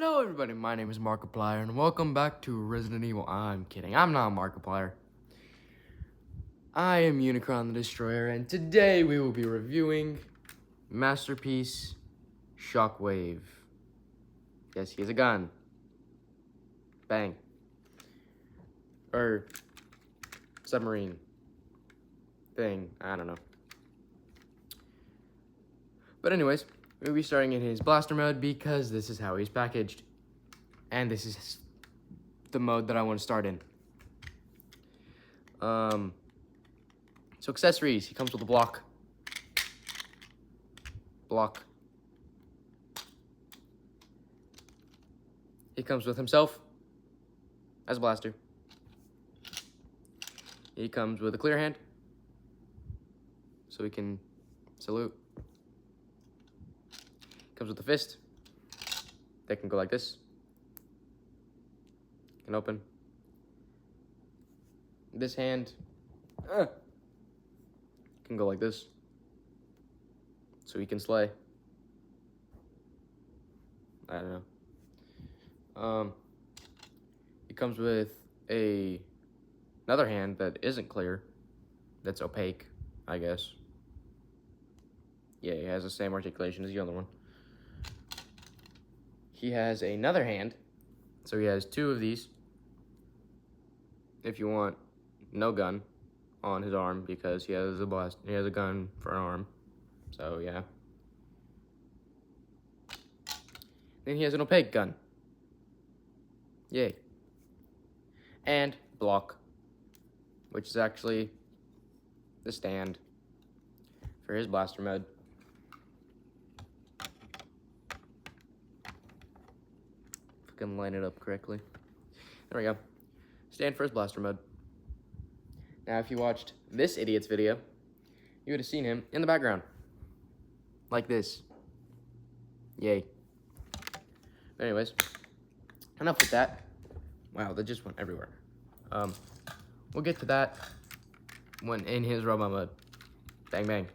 Hello everybody, my name is Markiplier and welcome back to Resident Evil. I'm kidding, I'm not Markiplier. I am Unicron the Destroyer and today we will be reviewing Masterpiece Shockwave. Yes, he has a gun. Bang. Or submarine thing, I don't know. But anyways, we'll be starting in his blaster mode because this is how he's packaged. And this is the mode that I want to start in. So accessories, he comes with a block. He comes with himself as a blaster. He comes with a clear hand, so he can salute. Comes with a fist that can go like this. Can open. This hand can go like this, so he can slay. I don't know. It comes with another hand that isn't clear, that's opaque, I guess. Yeah, he has the same articulation as the other one. He has another hand, so he has two of these. If you want no gun on his arm, because he has a gun for an arm. So yeah. Then he has an opaque gun. Yay. And block, which is actually the stand for his blaster mode. If I can line it up correctly. There we go. Stand for his blaster mode. Now, if you watched this idiot's video, you would have seen him in the background. Like this. Yay. But anyways, enough with that. Wow, that just went everywhere. We'll get to that when in his robot mode. Bang, bang.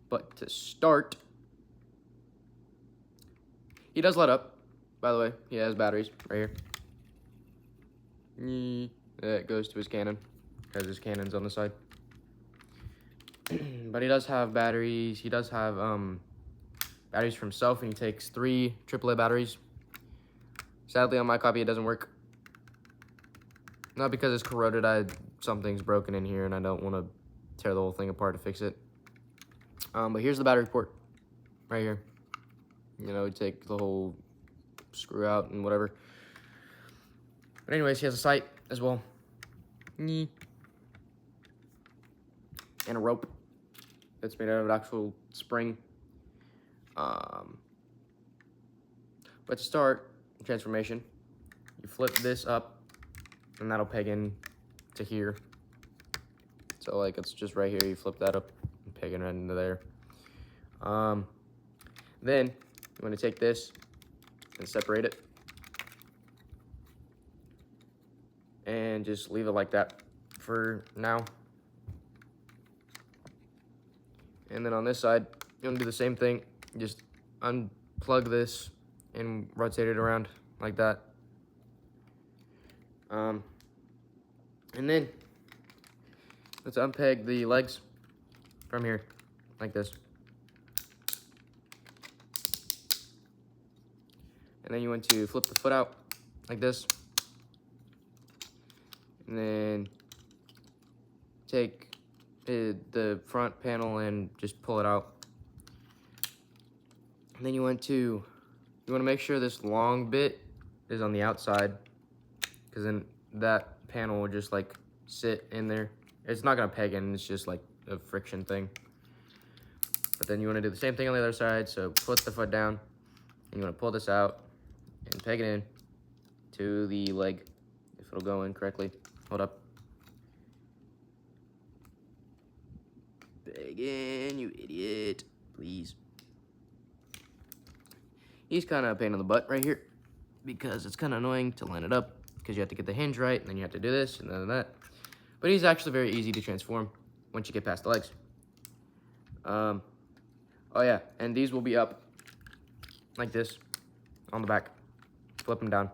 But to start, he does light up. By the way, he has batteries right here. That goes to his cannon, because his cannon's on the side. But he does have batteries. He does have batteries for himself, and he takes 3 AAA batteries. Sadly, on my copy, it doesn't work. Not because it's corroded. Something's broken in here, and I don't want to tear the whole thing apart to fix it. But here's the battery port, right here. You know, take the whole screw out and whatever. But anyways, he has a sight as well. And a rope that's made out of an actual spring. But to start the transformation, you flip this up, and that'll peg in to here. So like it's just right here. You flip that up and peg it right into there. Then you want to take this and separate it, and just leave it like that for now. And then on this side, you want to do the same thing. Just unplug this and rotate it around like that. And then let's unpeg the legs from here, like this. And then you want to flip the foot out like this. And then take the front panel and just pull it out. And then you want to make sure this long bit is on the outside, because then that panel will just like sit in there. It's not gonna peg in, it's just like a friction thing. But then you want to do the same thing on the other side. So put the foot down, and you want to pull this out and peg it in to the leg, if it'll go in correctly. Hold up. Peg in, you idiot. Please. He's kind of a pain in the butt right here, because it's kind of annoying to line it up, because you have to get the hinge right, and then you have to do this, and then that. But he's actually very easy to transform once you get past the legs. Oh yeah, and these will be up like this on the back. Flip him down.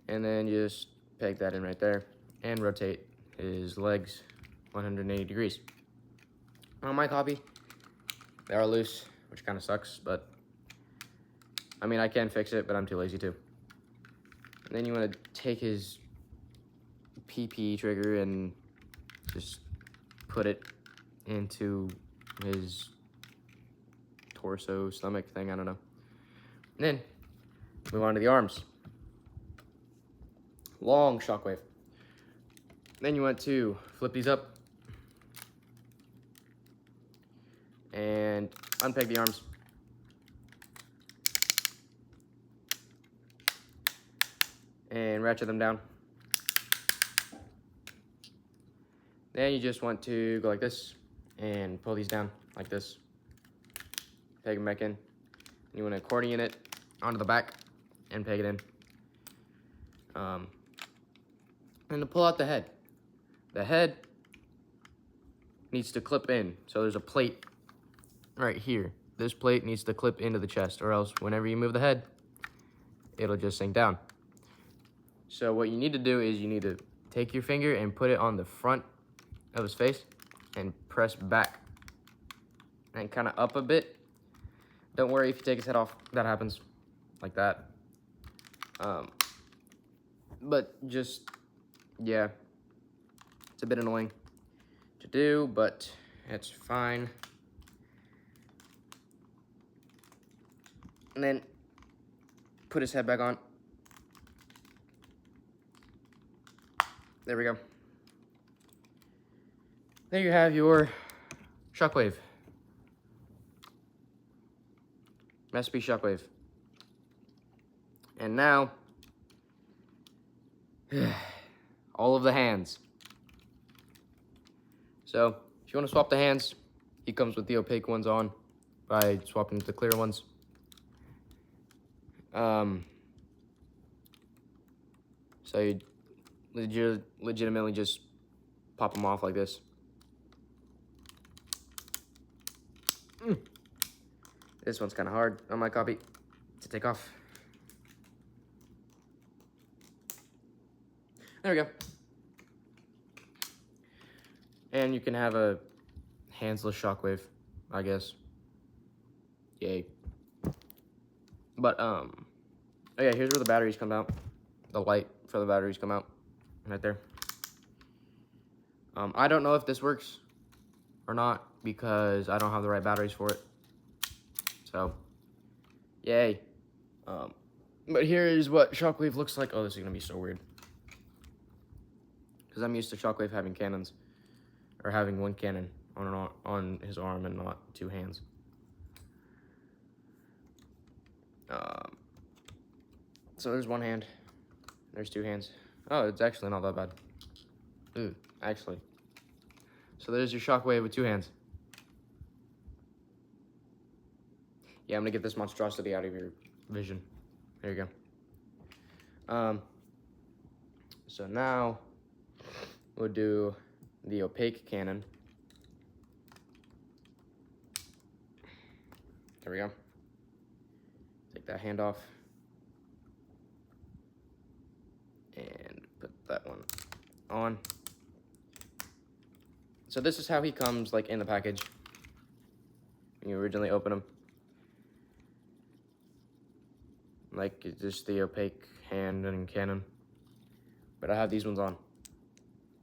And then you just peg that in right there and rotate his legs 180 degrees. On my copy, they are loose, which kind of sucks, but I mean, I can fix it, but I'm too lazy to. And then you want to take his PP trigger and just put it into his torso, stomach thing, I don't know. And then move on to the arms. Long Shockwave. Then you want to flip these up and unpeg the arms. And ratchet them down. Then you just want to go like this and pull these down like this. Peg them back in. You want to accordion it onto the back and peg it in. And to pull out the head needs to clip in. So there's a plate right here. This plate needs to clip into the chest, or else whenever you move the head, it'll just sink down. So what you need to do is you need to take your finger and put it on the front of his face and press back and kind of up a bit. Don't worry if you take his head off, that happens like that. But just, yeah, it's a bit annoying to do, but it's fine. And then put his head back on. There we go. There you have your Shockwave. Recipe Shockwave. And now, all of the hands. So, if you want to swap the hands, he comes with the opaque ones on by swapping the clear ones. So you legitimately just pop them off like this. This one's kind of hard on my copy to take off. There we go. And you can have a handsless Shockwave, I guess. Yay. But, oh yeah, here's where the batteries come out. The light for the batteries come out. Right there. I don't know if this works or not because I don't have the right batteries for it. So, yay. But here is what Shockwave looks like. Oh, this is going to be so weird. Because I'm used to Shockwave having cannons. Or having one cannon on his arm and not two hands. So there's one hand. There's two hands. Oh, it's actually not that bad. Ooh, actually. So there's your Shockwave with two hands. Yeah, I'm gonna get this monstrosity out of your vision. There you go. So now we'll do the opaque cannon. There we go. Take that hand off. And put that one on. So this is how he comes, like, in the package. When you originally open him. Like, it's just the opaque hand and cannon. But I have these ones on.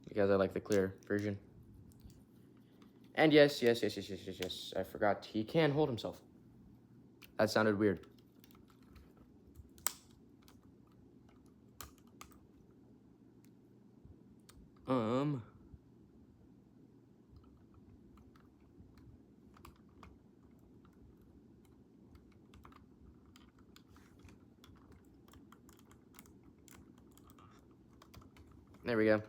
Because I like the clear version. And yes. I forgot, he can hold himself. That sounded weird. There we go.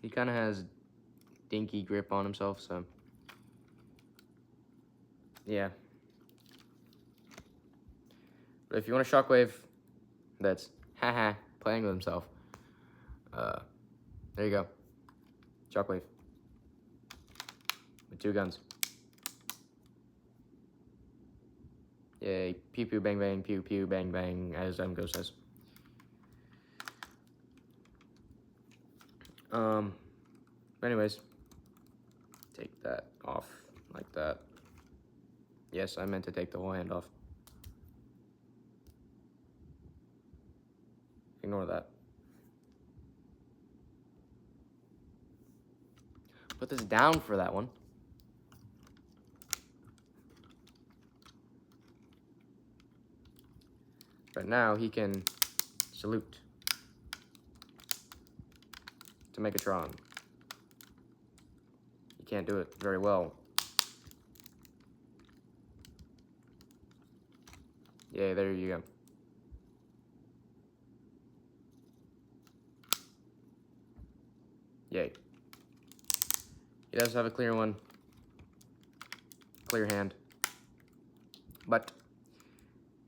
He kind of has dinky grip on himself, so yeah. But if you want a Shockwave that's haha playing with himself, there you go. Shockwave with 2 guns. Yay, pew pew bang bang, pew pew bang bang, as Emgo says. Anyways, take that off like that. Yes, I meant to take the whole hand off. Ignore that. Put this down for that one. But now he can salute to Megatron. He can't do it very well. Yeah, there you go. Yay. He does have a clear one. Clear hand. But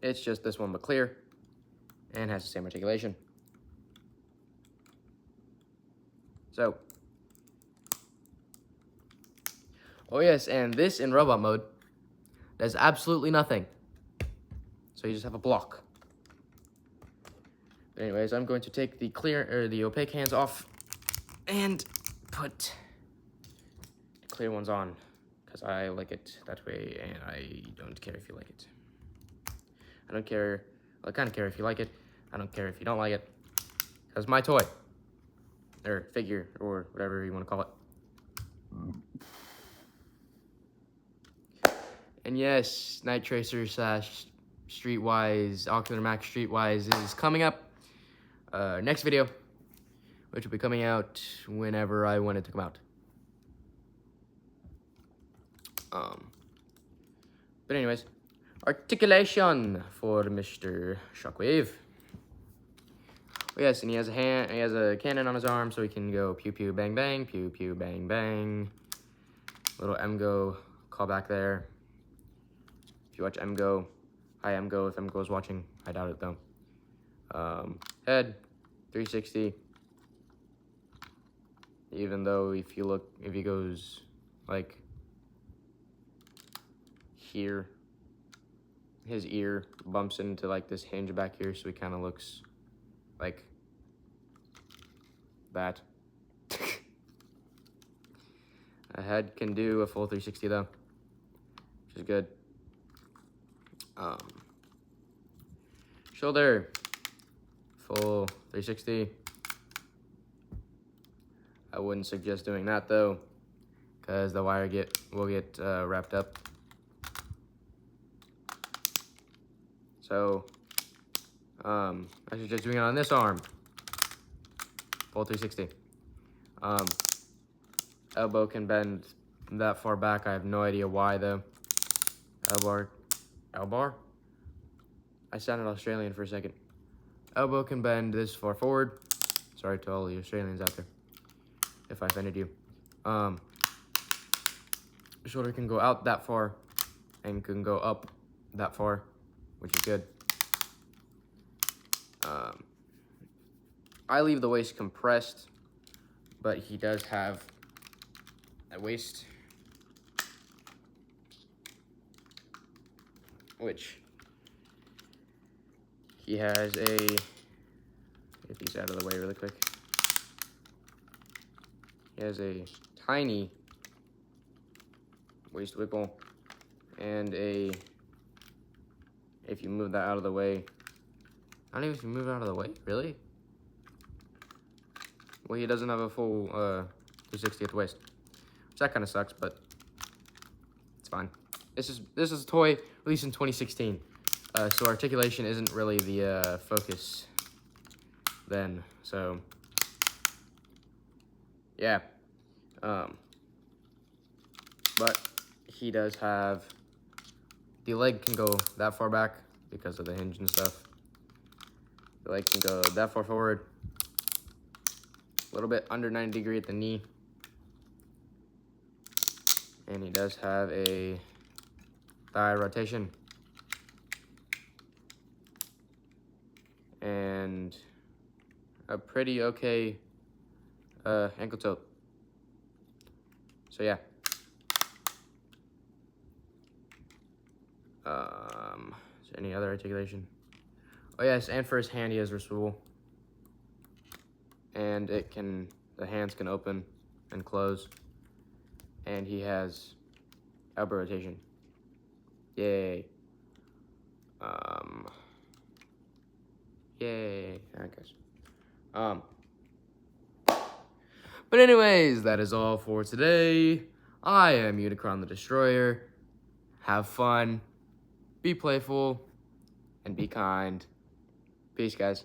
it's just this one but clear. And has the same articulation. So. Oh yes, and this in robot mode does absolutely nothing. So you just have a block. But anyways, I'm going to take the the opaque hands off and put the clear ones on because I like it that way, and I don't care if you like it. I don't care. Well, I kind of care if you like it. I don't care if you don't like it. Because it's my toy. Or figure, or whatever you want to call it. And yes, Night Tracer / Streetwise, Ocular Max Streetwise is coming up. Next video, which will be coming out whenever I want it to come out. But anyways, articulation for Mr. Shockwave. Oh yes, and he has a cannon on his arm, so he can go pew pew bang bang, pew pew bang bang. Little Emgo callback there. If you watch Emgo, hi Emgo, if Emgo is watching, I doubt it though. Head, 360. Even though if he goes like here, his ear bumps into like this hinge back here, so he kind of looks like that. A head can do a full 360 though, which is good. Shoulder, full 360. I wouldn't suggest doing that though, because the wire will get wrapped up. So I suggest doing it on this arm. Full 360. Elbow can bend that far back. I have no idea why though. Elbar? I sounded Australian for a second. Elbow can bend this far forward. Sorry to all the Australians out there if I offended you. Shoulder can go out that far and can go up that far, which is good. I leave the waist compressed, but he does have a waist, which he has a, get these out of the way really quick. He has a tiny waist wiggle and a, if you move that out of the way, I don't even know if you move it out of the way, really? Well, he doesn't have a full 360 at the waist, which that kind of sucks, but it's fine. This is a toy released in 2016, so articulation isn't really the focus then. So yeah, but he does have the leg can go that far back because of the hinge and stuff. The leg can go that far forward. A little bit under 90 degree at the knee. And he does have a thigh rotation. a pretty okay ankle tilt. So yeah. Is there any other articulation? Oh yes, and for his hand he has wrist swivel. And the hands can open and close. And he has elbow rotation. Yay. Yay. Alright guys. But anyways, that is all for today. I am Unicron the Destroyer. Have fun, be playful, and be kind. Peace, guys.